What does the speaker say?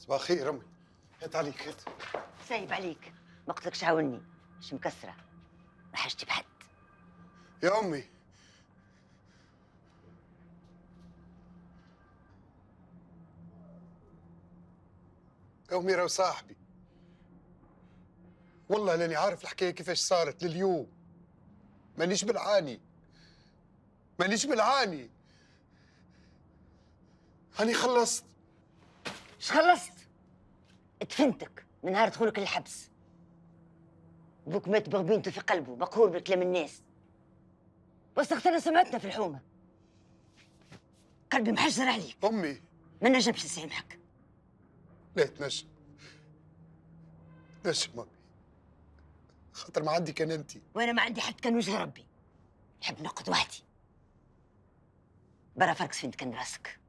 صباح الخير امي. هات عليك هات. سايب عليك، ما قلتلكش عاوني، مش مكسره، ما حاجتي بحد. يا امي يا امي راه صاحبي، والله لاني عارف الحكايه كيفاش صارت لليوم. مانيش بالعاني، مانيش بالعاني، هاني خلصت. اش خلصت؟ ادفنتك من نهار دخولك للحبس. بوك مات بغبينته في قلبه، مقهور بكلام الناس. واستغتنا سمعتنا في الحومه. قلبي محجر عليك. امي ما نجمش نسامحك. لا تنجم، تنجم امي، خاطر ما عندي كان انتي. وانا ما عندي حد كان وجه ربي. نحب نقعد وحدي. برا فرق سفينتك كان راسك.